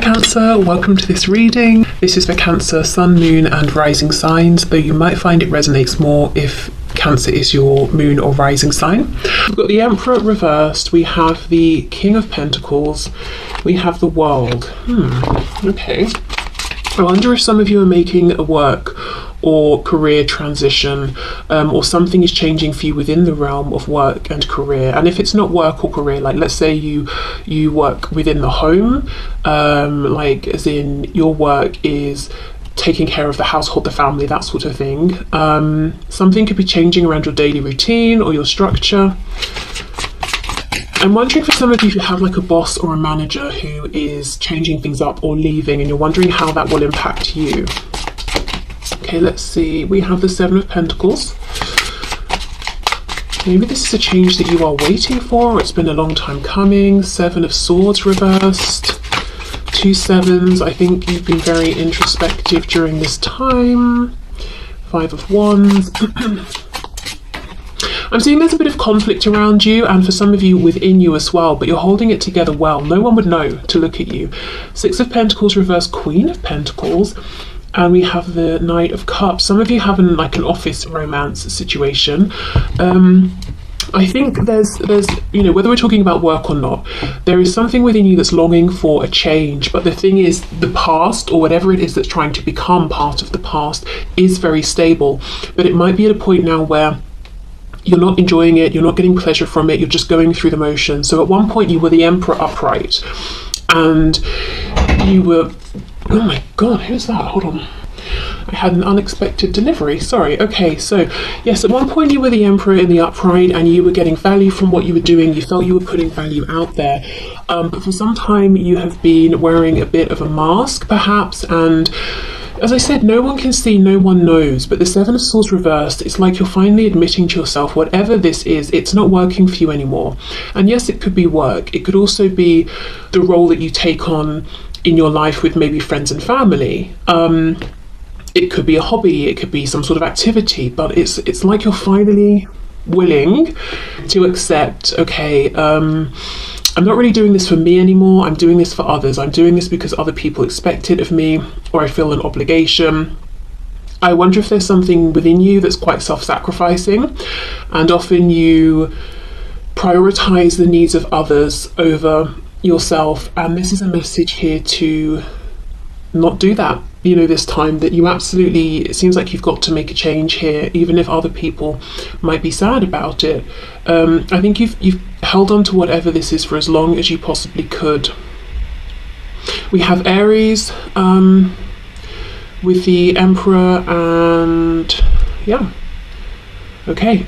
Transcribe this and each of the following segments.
Cancer, welcome to this reading. This is for Cancer, Sun, Moon and Rising signs, though you might find it resonates more if Cancer is your moon or rising sign. We've got the Emperor reversed, we have the King of Pentacles, we have the World. Okay. I wonder if some of you are making a work or career transition, or something is changing for you within the realm of work and career. And if it's not work or career, like let's say you work within the home, like as in your work is taking care of the household, the family, that sort of thing. Something could be changing around your daily routine or your structure. I'm wondering for some of you who have like a boss or a manager who is changing things up or leaving, and you're wondering how that will impact you. Okay, let's see. We have the Seven of Pentacles. Maybe this is a change that you are waiting for, or it's been a long time coming. Seven of Swords reversed. Two sevens. I think you've been very introspective during this time. Five of Wands. I'm seeing there's a bit of conflict around you, and for some of you within you as well, but you're holding it together well. No one would know to look at you. Six of Pentacles reversed, Queen of Pentacles, and we have the Knight of Cups. Some of you have an office romance situation. I think there's you know, whether we're talking about work or not, there is something within you that's longing for a change. But the thing is, the past, or whatever it is that's trying to become part of the past, is very stable. But it might be at a point now where you're not enjoying it, you're not getting pleasure from it, you're just going through the motions. So at one point you were the Emperor upright, and you were, oh my god, who's that? Hold on. I had an unexpected delivery, sorry. Okay, so yes, at one point you were the Emperor in the upright and you were getting value from what you were doing, you felt you were putting value out there. But for some time you have been wearing a bit of a mask perhaps, and as I said, no one can see, no one knows. But the Seven of Swords reversed, it's like you're finally admitting to yourself, whatever this is, it's not working for you anymore. And yes, it could be work. It could also be the role that you take on in your life with maybe friends and family. It could be a hobby, it could be some sort of activity, but it's like you're finally willing to accept, okay, I'm not really doing this for me anymore, I'm doing this for others. I'm doing this because other people expect it of me, or I feel an obligation. I wonder if there's something within you that's quite self-sacrificing, and often you prioritize the needs of others over yourself. And this is a message here to not do that, you know, this time, that you absolutely, it seems like you've got to make a change here, even if other people might be sad about it. I think you've held on to whatever this is for as long as you possibly could. We have Aries with the Emperor, and yeah, okay.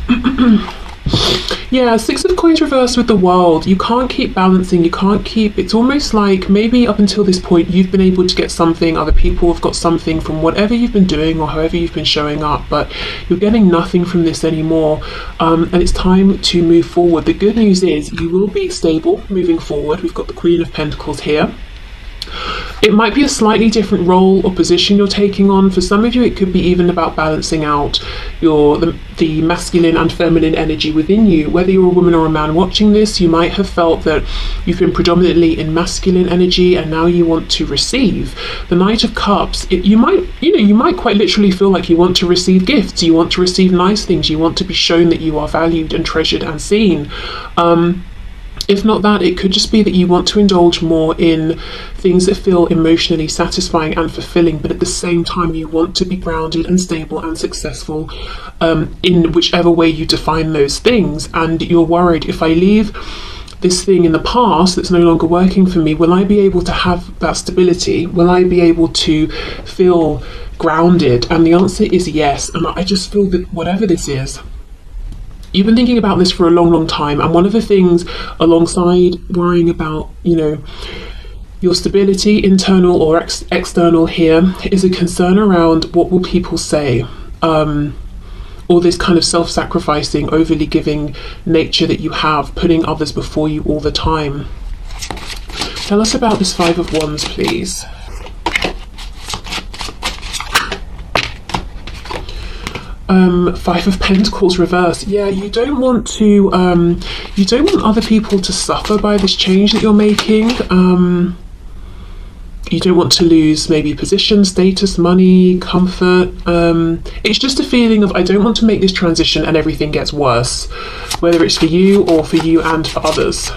Yeah, Six of Coins reversed with the World. You can't keep balancing, you can't keep, it's almost like maybe up until this point you've been able to get something, other people have got something from whatever you've been doing or however you've been showing up, but you're getting nothing from this anymore, and it's time to move forward. The good news is you will be stable moving forward. We've got the Queen of Pentacles here. It might be a slightly different role or position you're taking on. For some of you, it could be even about balancing out the masculine and feminine energy within you. Whether you're a woman or a man watching this, you might have felt that you've been predominantly in masculine energy and now you want to receive. The Knight of Cups, you might quite literally feel like you want to receive gifts, you want to receive nice things, you want to be shown that you are valued and treasured and seen. If not that, it could just be that you want to indulge more in things that feel emotionally satisfying and fulfilling, but at the same time you want to be grounded and stable and successful in whichever way you define those things. And you're worried, if I leave this thing in the past that's no longer working for me, will I be able to have that stability? Will I be able to feel grounded? And the answer is yes. And I just feel that whatever this is, you've been thinking about this for a long, long time. And one of the things alongside worrying about, you know, your stability, internal or external here, is a concern around what will people say, or this kind of self-sacrificing, overly giving nature that you have, putting others before you all the time. Tell us about this Five of Wands, please. Five of Pentacles reversed. Yeah, you don't want other people to suffer by this change that you're making. you don't want to lose maybe position, status, money, comfort. It's just a feeling of, I don't want to make this transition and everything gets worse, whether it's for you or for you and for others.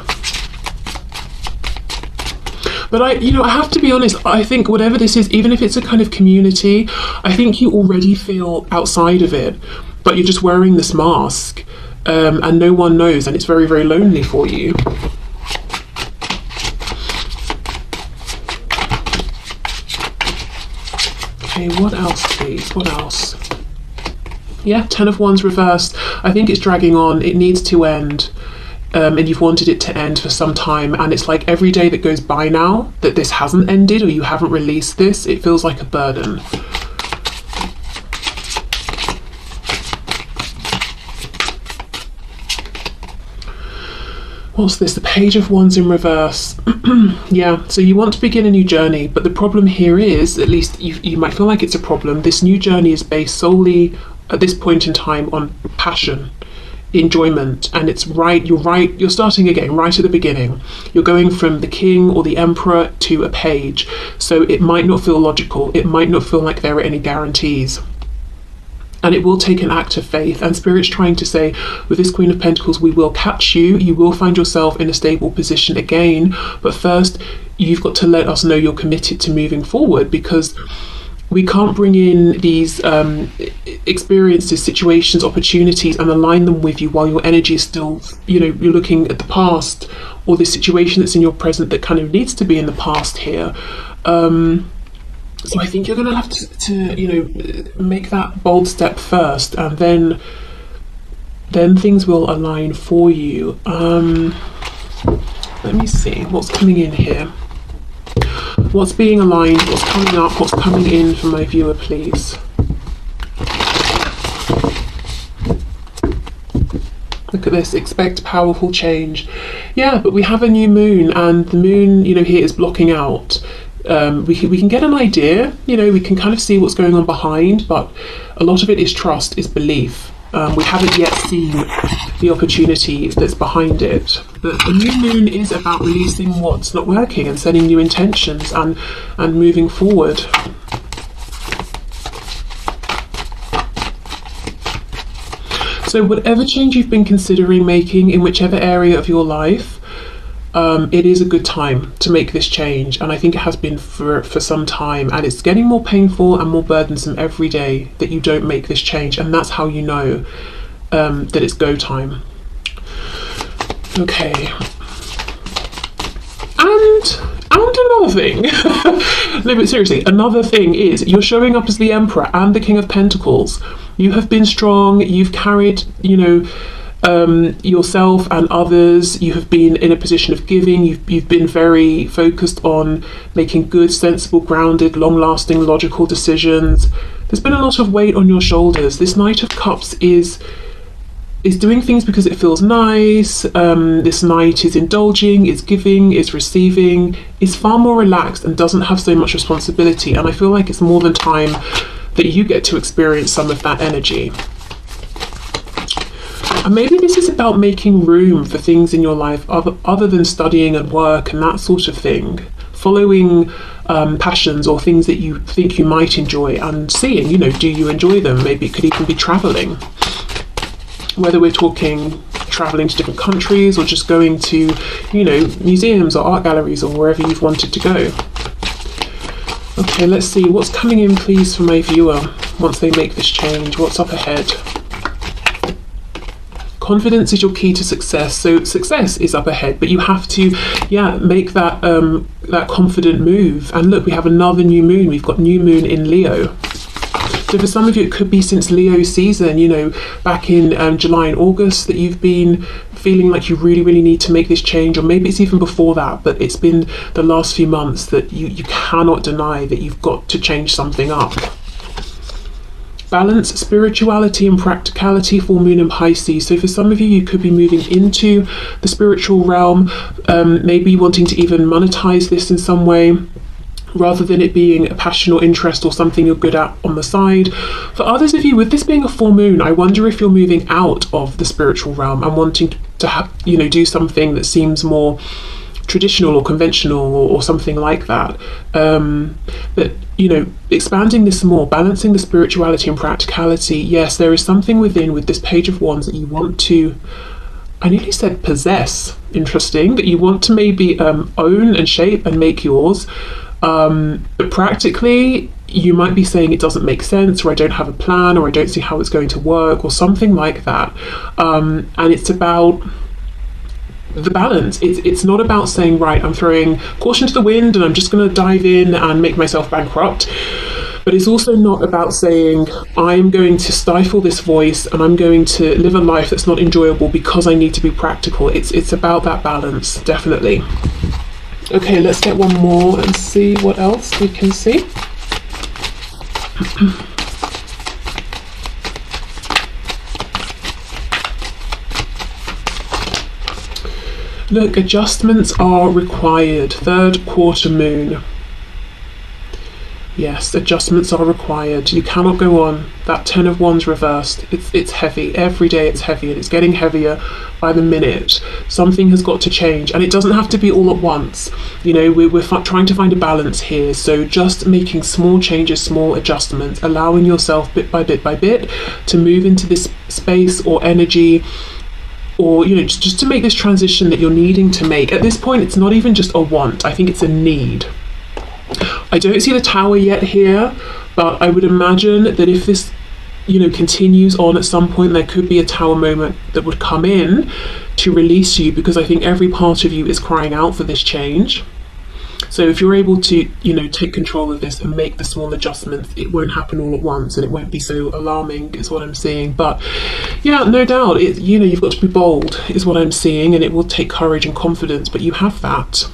But I have to be honest, I think whatever this is, even if it's a kind of community, I think you already feel outside of it, but you're just wearing this mask, and no one knows, and it's very, very lonely for you. Okay, what else, please? What else? Yeah, 10 of Wands reversed. I think it's dragging on. It needs to end. And you've wanted it to end for some time, and it's like every day that goes by now that this hasn't ended or you haven't released this, it feels like a burden. What's this? The Page of Wands in reverse. Yeah, so you want to begin a new journey, but the problem here is, at least you might feel like it's a problem, this new journey is based solely at this point in time on passion, enjoyment, and you're starting again right at the beginning. You're going from the king or the emperor to a page, so it might not feel logical, it might not feel like there are any guarantees, and it will take an act of faith. And Spirit's trying to say, with this Queen of Pentacles, we will catch you, you will find yourself in a stable position again, but first you've got to let us know you're committed to moving forward, because we can't bring in these experiences, situations, opportunities and align them with you while your energy is still, you're looking at the past, or this situation that's in your present that kind of needs to be in the past here. So I think you're going to have to make that bold step first, and then things will align for you. Let me see what's coming in here. What's being aligned, what's coming up, what's coming in for my viewer, please. Look at this, expect powerful change. Yeah, but we have a new moon, and the moon, here is blocking out. We can get an idea, we can kind of see what's going on behind, but a lot of it is trust, is belief. We haven't yet seen the opportunity that's behind it. But the new moon is about releasing what's not working and setting new intentions and moving forward. So whatever change you've been considering making in whichever area of your life, it is a good time to make this change, and I think it has been for some time, and it's getting more painful and more burdensome every day that you don't make this change, and that's how you know that it's go time. Okay, and another thing no, but seriously, another thing is you're showing up as the Emperor and the King of Pentacles. You have been strong, you've carried yourself and others, you have been in a position of giving, you've been very focused on making good, sensible, grounded, long-lasting, logical decisions. There's been a lot of weight on your shoulders. This Knight of Cups is doing things because it feels nice. This Knight is indulging, is giving, is receiving, is far more relaxed and doesn't have so much responsibility, and I feel like it's more than time that you get to experience some of that energy. And maybe this is about making room for things in your life other than studying and work and that sort of thing. Following passions or things that you think you might enjoy, and seeing, do you enjoy them? Maybe it could even be traveling. Whether we're talking traveling to different countries or just going to, museums or art galleries or wherever you've wanted to go. Okay, let's see what's coming in, please, for my viewer once they make this change. What's up ahead? Confidence is your key to success. So success is up ahead, but you have to, make that that confident move. And look, we have another new moon. We've got new moon in Leo. So for some of you, it could be since Leo season, back in July and August, that you've been feeling like you really, really need to make this change, or maybe it's even before that, but it's been the last few months that you cannot deny that you've got to change something up. Balance, spirituality and practicality, full moon in Pisces. So for some of you, you could be moving into the spiritual realm, maybe wanting to even monetize this in some way, rather than it being a passion or interest or something you're good at on the side. For others of you, with this being a full moon, I wonder if you're moving out of the spiritual realm and wanting to have, do something that seems more traditional or conventional or something like that. But expanding this more, balancing the spirituality and practicality. Yes, there is something within with this Page of Wands that you want to, I nearly said possess, interesting, that you want to maybe own and shape and make yours. But practically, you might be saying it doesn't make sense, or I don't have a plan, or I don't see how it's going to work, or something like that. And it's about the balance. It's not about saying, right, I'm throwing caution to the wind and I'm just going to dive in and make myself bankrupt. But it's also not about saying, I'm going to stifle this voice and I'm going to live a life that's not enjoyable because I need to be practical. It's about that balance, definitely. Okay, let's get one more and see what else we can see. Look, adjustments are required. Third quarter moon. Yes, adjustments are required. You cannot go on. That 10 of Wands reversed. It's heavy. Every day it's heavy, and it's getting heavier by the minute. Something has got to change, and it doesn't have to be all at once. We're trying to find a balance here. So just making small changes, small adjustments, allowing yourself bit by bit by bit to move into this space or energy, or just to make this transition that you're needing to make. At this point, it's not even just a want. I think it's a need. I don't see the Tower yet here, but I would imagine that if this continues on, at some point there could be a Tower moment that would come in to release you, because I think every part of you is crying out for this change. So if you're able to take control of this and make the small adjustments, it won't happen all at once and it won't be so alarming, is what I'm seeing. But yeah, no doubt, you've got to be bold, is what I'm seeing, and it will take courage and confidence, but you have that.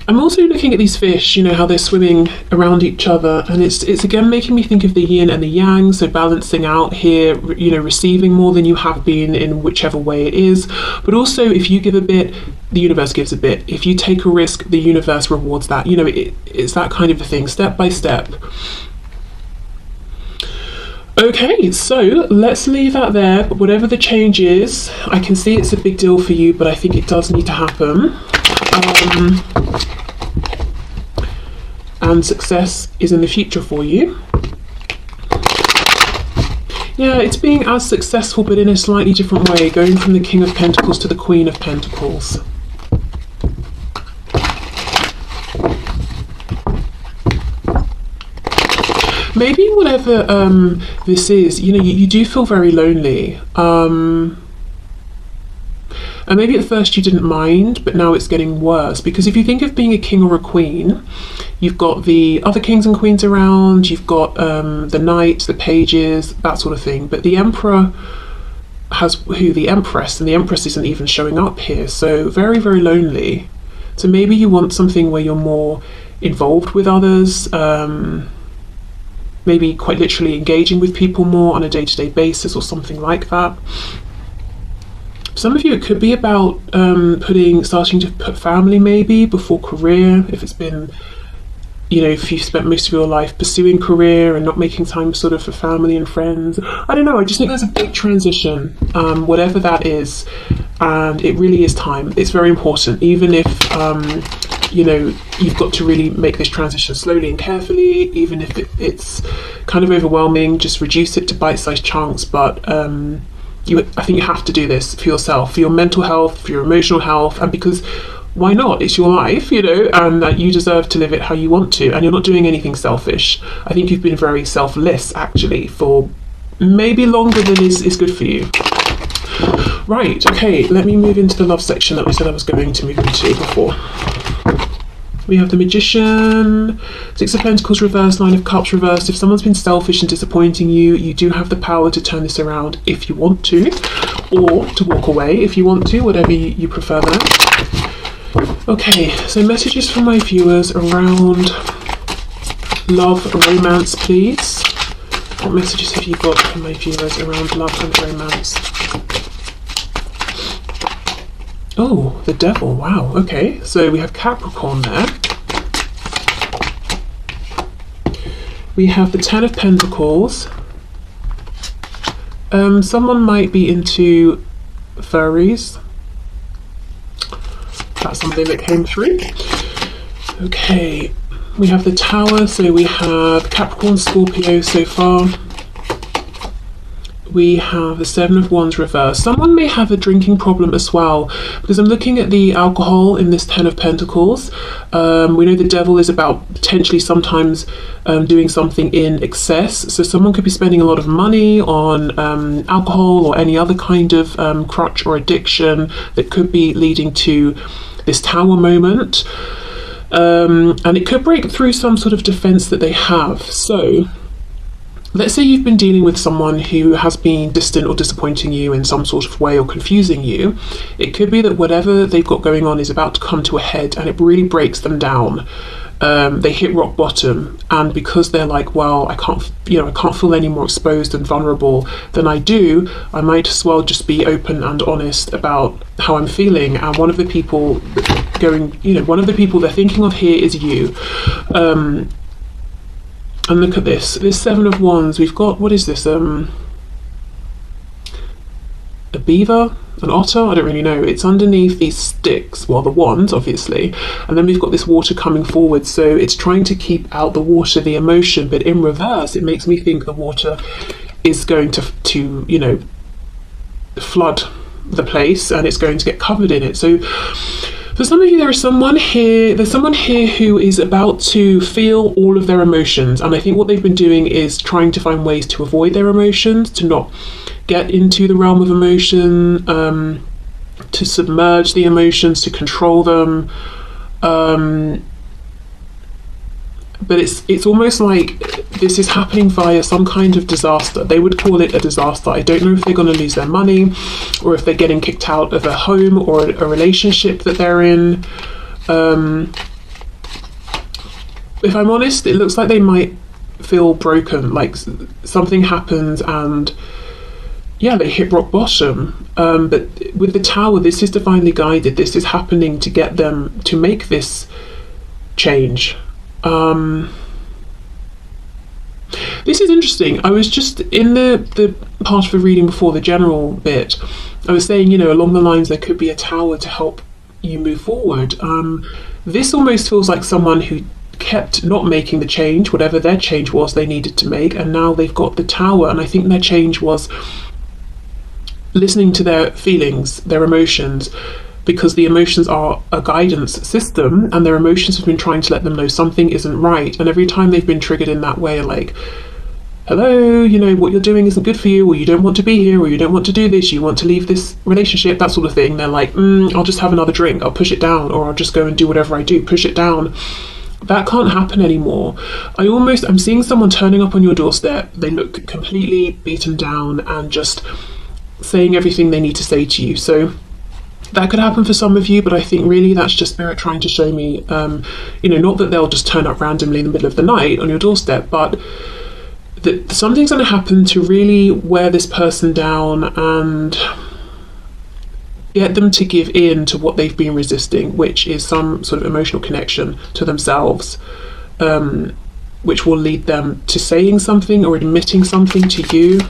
I'm also looking at these fish, how they're swimming around each other, and it's again making me think of the yin and the yang, so balancing out here, receiving more than you have been in whichever way it is, but also if you give a bit, the universe gives a bit. If you take a risk, the universe rewards that. It's that kind of a thing, step by step. Okay, so let's leave that there, but whatever the change is, I can see it's a big deal for you, but I think it does need to happen. And success is in the future for you. Yeah, it's being as successful, but in a slightly different way, going from the King of Pentacles to the Queen of Pentacles. Maybe whatever this is, you do feel very lonely. And maybe at first you didn't mind, but now it's getting worse. Because if you think of being a king or a queen, you've got the other kings and queens around, you've got the knights, the pages, that sort of thing. But the emperor has the empress, and the empress isn't even showing up here. So very, very lonely. So maybe you want something where you're more involved with others, maybe quite literally engaging with people more on a day-to-day basis or something like that. Some of you, it could be about starting to put family maybe before career, if it's been, if you've spent most of your life pursuing career and not making time sort of for family and friends. I don't know, I just think there's a big transition, whatever that is, and it really is time. It's very important, even if, you've got to really make this transition slowly and carefully, even if it's kind of overwhelming, just reduce it to bite-sized chunks, but I think you have to do this for yourself, for your mental health, for your emotional health, and because why not? It's your life, and that you deserve to live it how you want to, and you're not doing anything selfish. I think you've been very selfless, actually, for maybe longer than is good for you. Right, okay, let me move into the love section that we said I was going to move into before. We have the Magician, Six of Pentacles reversed, Nine of Cups reversed. If someone's been selfish and disappointing you, you do have the power to turn this around if you want to, or to walk away if you want to, whatever you prefer there. Okay, so messages from my viewers around love, romance, please. What messages have you got from my viewers around love and romance? Oh, the Devil, wow, okay. So we have Capricorn there. We have the Ten of Pentacles. Someone might be into furries. That's something that came through. Okay, we have the Tower, so we have Capricorn, Scorpio so far. We have the Seven of Wands reversed. Someone may have a drinking problem as well, because I'm looking at the alcohol in this Ten of Pentacles. We know the Devil is about potentially sometimes doing something in excess. So someone could be spending a lot of money on alcohol or any other kind of crutch or addiction that could be leading to this Tower moment. And it could break through some sort of defense that they have. So let's say you've been dealing with someone who has been distant or disappointing you in some sort of way or confusing you. It could be that whatever they've got going on is about to come to a head and it really breaks them down. They hit rock bottom, and because they're like, well, I can't feel any more exposed and vulnerable than I do, I might as well just be open and honest about how I'm feeling. And one of the people they're thinking of here is you. And look at this Seven of Wands. We've got, what is this? A beaver? An otter? I don't really know. It's underneath these sticks, well, the wands, obviously. And then we've got this water coming forward. So it's trying to keep out the water, the emotion, but in reverse, it makes me think the water is going to flood the place and it's going to get covered in it. So for some of you, there's someone here who is about to feel all of their emotions, and I think what they've been doing is trying to find ways to avoid their emotions, to not get into the realm of emotion, to submerge the emotions, to control them. But it's almost like this is happening via some kind of disaster. They would call it a disaster. I don't know if they're going to lose their money, or if they're getting kicked out of a home or a relationship that they're in. If I'm honest, it looks like they might feel broken, like something happens and they hit rock bottom. But with the Tower, this is divinely guided. This is happening to get them to make this change. This is interesting. I was just in the part of the reading before the general bit, I was saying, along the lines there could be a Tower to help you move forward. This almost feels like someone who kept not making the change, whatever their change was they needed to make, and now they've got the Tower, and I think their change was listening to their feelings, their emotions, because the emotions are a guidance system, and their emotions have been trying to let them know something isn't right. And every time they've been triggered in that way, like, hello, what you're doing isn't good for you, or you don't want to be here, or you don't want to do this, you want to leave this relationship, that sort of thing. They're like, I'll just have another drink, I'll push it down, or I'll just go and do whatever I do, push it down. That can't happen anymore. I'm seeing someone turning up on your doorstep. They look completely beaten down and just saying everything they need to say to you. So that could happen for some of you, but I think really that's just Spirit trying to show me, not that they'll just turn up randomly in the middle of the night on your doorstep, but that something's going to happen to really wear this person down and get them to give in to what they've been resisting, which is some sort of emotional connection to themselves, which will lead them to saying something or admitting something to you.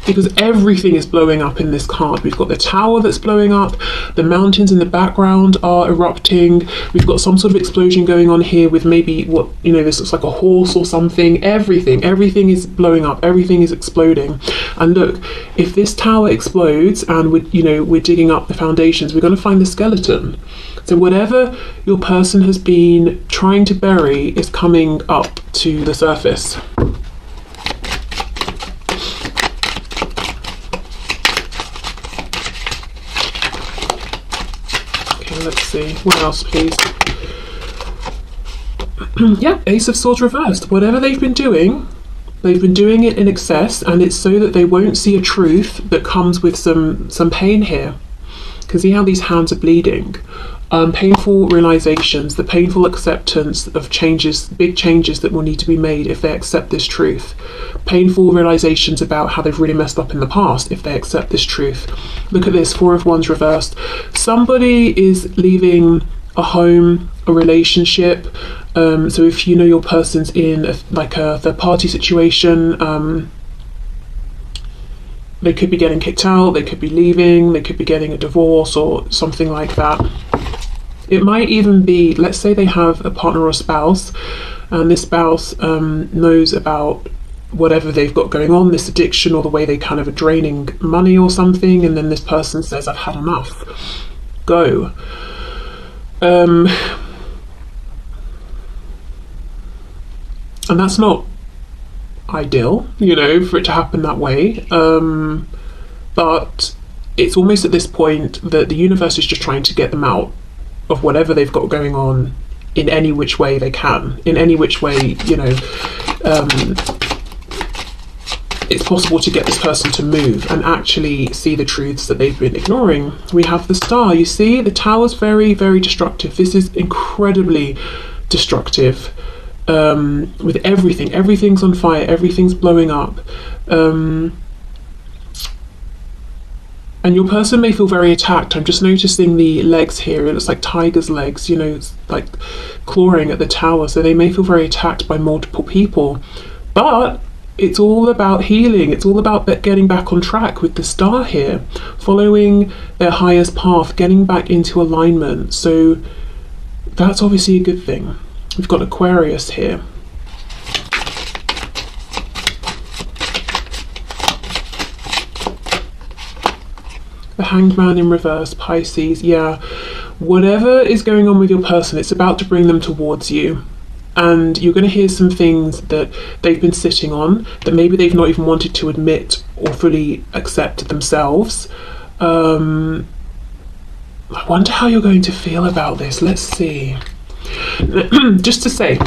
Because everything is blowing up in this card. We've got the Tower that's blowing up, the mountains in the background are erupting, we've got some sort of explosion going on here with maybe this looks like a horse or something. Everything is blowing up, everything is exploding. And look, if this Tower explodes and we're digging up the foundations, we're going to find the skeleton. So whatever your person has been trying to bury is coming up to the surface. Let's see, what else please? Ace of Swords reversed. Whatever they've been doing it in excess, and it's so that they won't see a truth that comes with some pain here. Because see how these hands are bleeding? Painful realizations, the painful acceptance of changes, big changes that will need to be made if they accept this truth. Painful realizations about how they've really messed up in the past if they accept this truth. Look at this, Four of Wands reversed. Somebody is leaving a home, a relationship. So if your person's in a third party situation, They could be getting kicked out, they could be leaving, they could be getting a divorce or something like that. It might even be, let's say they have a partner or spouse, and this spouse knows about whatever they've got going on, this addiction, or the way they kind of are draining money or something, and then this person says, I've had enough, go. And that's not ideal, you know, for it to happen that way. But it's almost at this point that the universe is just trying to get them out of whatever they've got going on in any which way they can, in any which way, you know, it's possible to get this person to move and actually see the truths that they've been ignoring. We have the Star. You see, the Tower's very, very destructive. This is incredibly destructive. With everything. Everything's on fire. Everything's blowing up. And your person may feel very attacked. I'm just noticing the legs here. It looks like tiger's legs, you know, it's like clawing at the tower. So they may feel very attacked by multiple people. But it's all about healing. It's all about getting back on track with the Star here, following their highest path, getting back into alignment. So that's obviously a good thing. We've got Aquarius here. The Hanged Man in reverse, Pisces. Yeah, whatever is going on with your person, it's about to bring them towards you. And you're going to hear some things that they've been sitting on that maybe they've not even wanted to admit or fully accept themselves. I wonder how you're going to feel about this. Let's see. Just to say,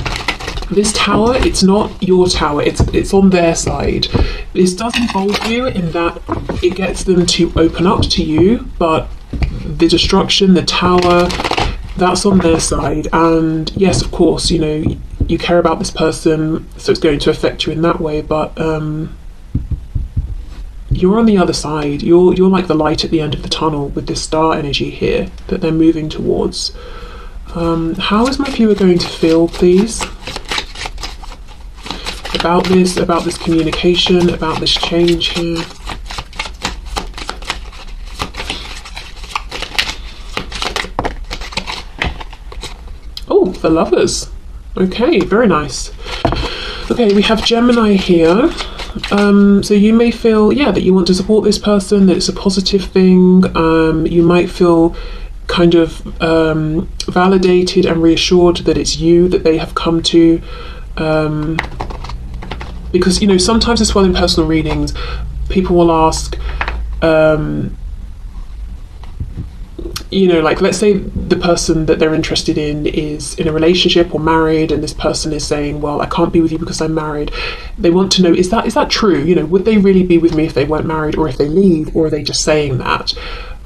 this tower, it's not your tower, it's on their side. This does involve you in that it gets them to open up to you, but the destruction, the tower, that's on their side. And yes, of course, you know, you care about this person, so it's going to affect you in that way, but you're on the other side. You're like the light at the end of the tunnel with this Star energy here that they're moving towards. How is my viewer going to feel, please? About this communication, about this change here. Oh, the Lovers. Okay, very nice. Okay, we have Gemini here. So you may feel, yeah, that you want to support this person, that it's a positive thing. You might feel kind of validated and reassured that it's you that they have come to. Because, you know, sometimes as well in personal readings, people will ask, you know, like, let's say the person that they're interested in is in a relationship or married, and this person is saying, well, I can't be with you because I'm married. They want to know, is that true? You know, would they really be with me if they weren't married, or if they leave, or are they just saying that?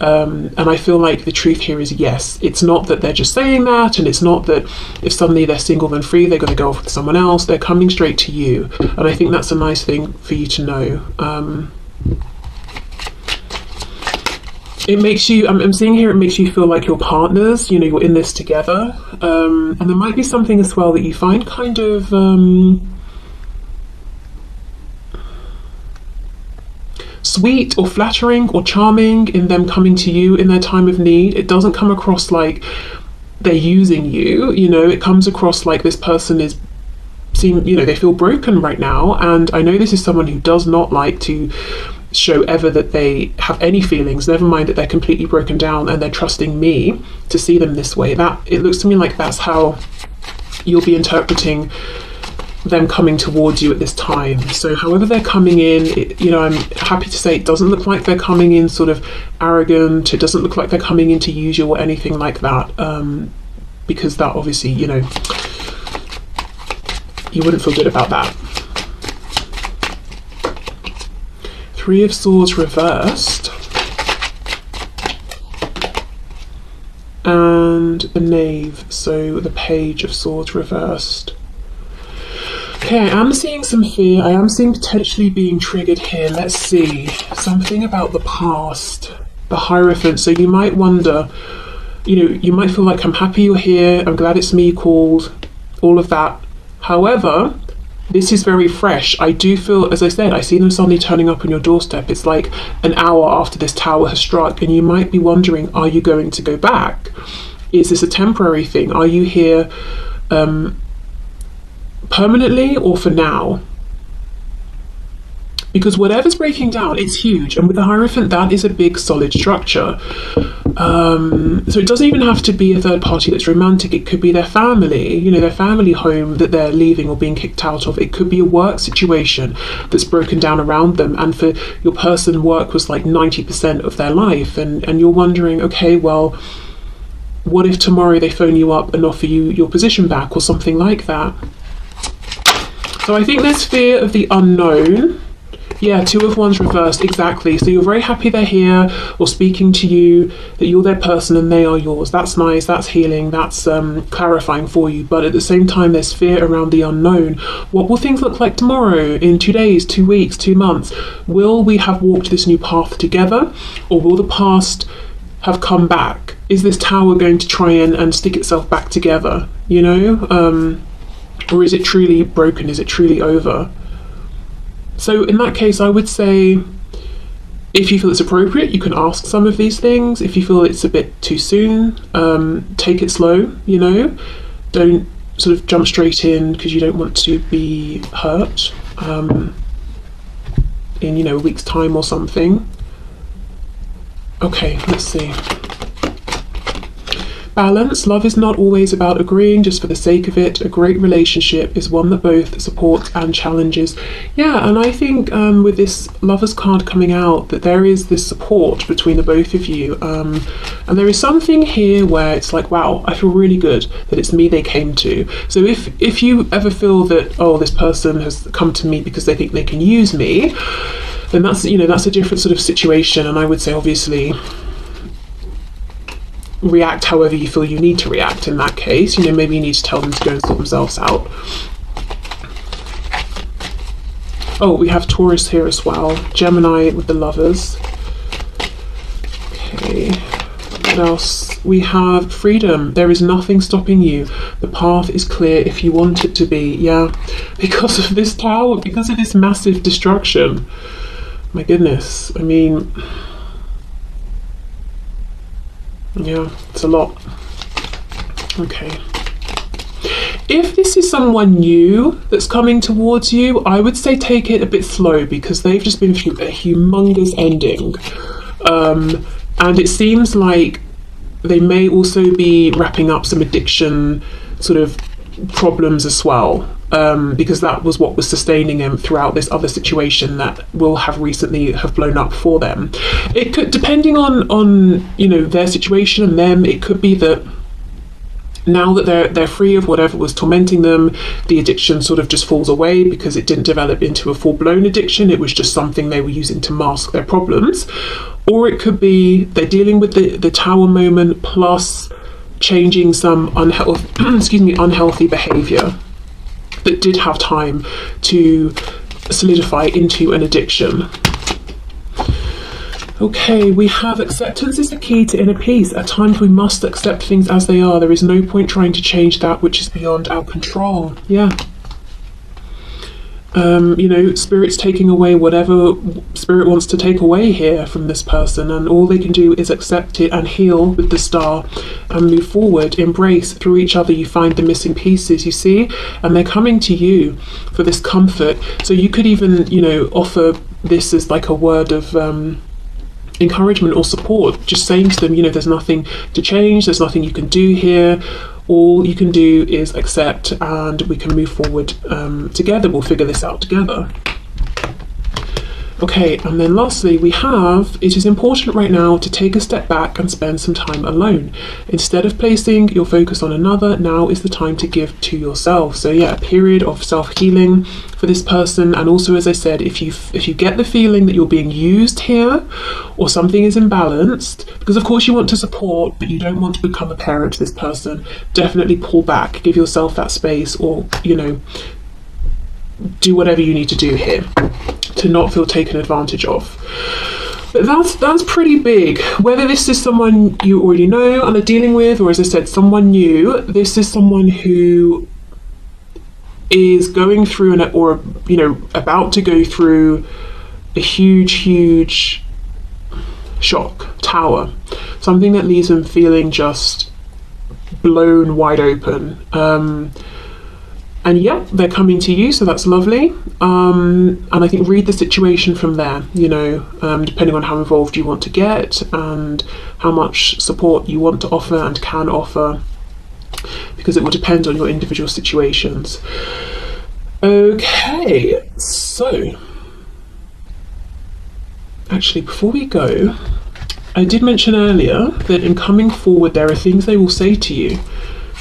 And I feel like the truth here is yes. It's not that they're just saying that, and it's not that if suddenly they're single and free, they're going to go off with someone else. They're coming straight to you. And I think that's a nice thing for you to know. It makes you, I'm seeing here, it makes you feel like you're partners, you know, you're in this together. And there might be something as well that you find kind of sweet or flattering or charming in them coming to you in their time of need. It doesn't come across like they're using you, you know, it comes across like this person is you know, they feel broken right now. And I know this is someone who does not like to show ever that they have any feelings, never mind that they're completely broken down, and they're trusting me to see them this way. That it looks to me like that's how you'll be interpreting them coming towards you at this time. So however they're coming in, you know, I'm happy to say it doesn't look like they're coming in sort of arrogant. It doesn't look like they're coming in to use you or anything like that, because that obviously, you know, you wouldn't feel good about that. Three of Swords reversed, and the Knave, so the Page of Swords reversed. Okay, I am seeing some fear. I am seeing potentially being triggered here. Let's see. Something about the past. The Hierophant. So you might wonder, you know, you might feel like, I'm happy you're here. I'm glad it's me you called. All of that. However, This is very fresh. I do feel, as I said, I see them suddenly turning up on your doorstep. It's like an hour after this tower has struck, and you might be wondering, are you going to go back? Is this a temporary thing? Are you here permanently or for now? Because whatever's breaking down, it's huge. And with the Hierophant, that is a big, solid structure. So it doesn't even have to be a third party that's romantic. It could be their family, you know, their family home that they're leaving or being kicked out of. It could be a work situation that's broken down around them. And for your person, work was like 90% of their life. And you're wondering, okay, well, what if tomorrow they phone you up and offer you your position back or something like that? So I think there's fear of the unknown. Yeah, Two of Wands reversed, exactly. So you're very happy they're here or speaking to you, that you're their person and they are yours. That's nice, that's healing, that's clarifying for you. But at the same time, there's fear around the unknown. What will things look like tomorrow, in 2 days, 2 weeks, 2 months? Will we have walked this new path together, or will the past have come back? Is this tower going to try and stick itself back together, you know? Or is it truly broken? Is it truly over? So in that case, I would say, if you feel it's appropriate, you can ask some of these things. If you feel it's a bit too soon, take it slow, you know. Don't sort of jump straight in because you don't want to be hurt in, you know, a week's time or something. Okay, let's see. Balance. Love is not always about agreeing just for the sake of it. A great relationship is one that both supports and challenges. Yeah, and I think with this Lovers card coming out, that there is this support between the both of you. And there is something here where it's like, wow, I feel really good that it's me they came to. So if you ever feel that, oh, this person has come to me because they think they can use me, then that's, you know, that's a different sort of situation. And I would say, obviously, react however you feel you need to react in that case. You know, maybe you need to tell them to go and sort themselves out. Oh, we have Taurus here as well. Gemini with the Lovers. Okay, what else? We have freedom. There is nothing stopping you. The path is clear if you want it to be. Yeah, because of this tower, because of this massive destruction. My goodness, I mean, yeah, it's a lot. Okay. If this is someone new that's coming towards you, I would say take it a bit slow, because they've just been through a humongous ending. And it seems like they may also be wrapping up some addiction sort of problems as well. Because that was what was sustaining them throughout this other situation that will have recently have blown up for them. It could, depending on you know, their situation and them, it could be that now that they're free of whatever was tormenting them, the addiction sort of just falls away because it didn't develop into a full-blown addiction. It was just something they were using to mask their problems. Or it could be they're dealing with the tower moment plus changing some unhealthy behavior that did have time to solidify into an addiction. Okay, we have acceptance is the key to inner peace. At times we must accept things as they are. There is no point trying to change that which is beyond our control. Yeah. You know, Spirit's taking away whatever Spirit wants to take away here from this person, and all they can do is accept it and heal with the star and move forward. Embrace. Through each other you find the missing pieces, you see, and they're coming to you for this comfort. So you could even, you know, offer this as like a word of encouragement or support, just saying to them, you know, there's nothing to change, there's nothing you can do here. All you can do is accept, and we can move forward together. We'll figure this out together. Okay, and then lastly we have, it is important right now to take a step back and spend some time alone. Instead of placing your focus on another, now is the time to give to yourself. So yeah, a period of self-healing for this person. And also, as I said, if you get the feeling that you're being used here or something is imbalanced, because of course you want to support, but you don't want to become a parent to this person, definitely pull back, give yourself that space, or, you know, do whatever you need to do here to not feel taken advantage of. But that's pretty big. Whether this is someone you already know and are dealing with, or as I said, someone new, this is someone who is going through or you know, about to go through a huge shock tower, something that leaves them feeling just blown wide open. And yeah, they're coming to you, so that's lovely. And I think read the situation from there, you know, depending on how involved you want to get and how much support you want to offer and can offer, because it will depend on your individual situations. Okay, so actually, before we go, I did mention earlier that in coming forward, there are things they will say to you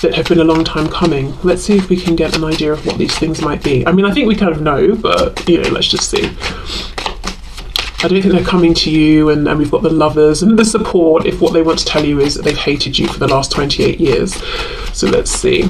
that have been a long time coming. Let's see if we can get an idea of what these things might be. I mean, I think we kind of know, but you know, let's just see. I don't think they're coming to you, and we've got the Lovers and the support if what they want to tell you is that they've hated you for the last 28 years. So let's see.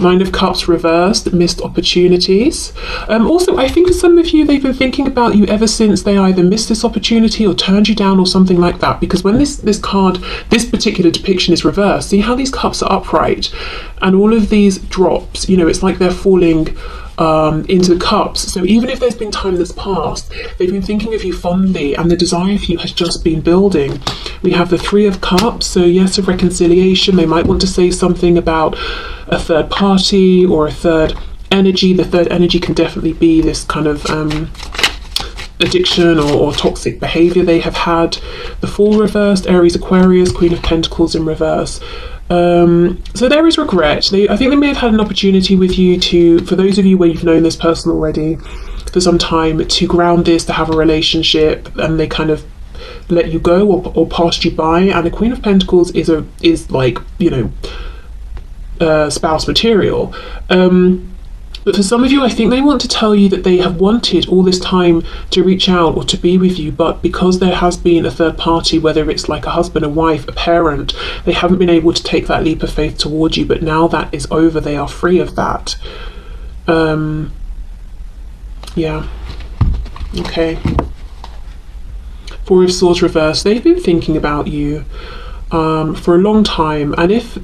Nine of Cups reversed, missed opportunities. Also, I think for some of you, they've been thinking about you ever since they either missed this opportunity or turned you down or something like that. Because when this card, this particular depiction is reversed, see how these cups are upright and all of these drops, you know, it's like they're falling into the cups. So even if there's been time that's passed, they've been thinking of you fondly and the desire for you has just been building. We have the Three of Cups, so yes, of reconciliation. They might want to say something about a third party or a third energy. The third energy can definitely be this kind of addiction or toxic behavior they have had. The Fool reversed, Aries, Aquarius, Queen of Pentacles in reverse. So there is regret. I think they may have had an opportunity with you to, for those of you where you've known this person already for some time, to ground this, to have a relationship, and they kind of let you go or passed you by. And the Queen of Pentacles is like, you know, spouse material. But for some of you, I think they want to tell you that they have wanted all this time to reach out or to be with you, but because there has been a third party, whether it's like a husband, a wife, a parent, they haven't been able to take that leap of faith towards you. But now that is over, they are free of that. Yeah. Okay. Four of Swords reversed. They've been thinking about you for a long time, and if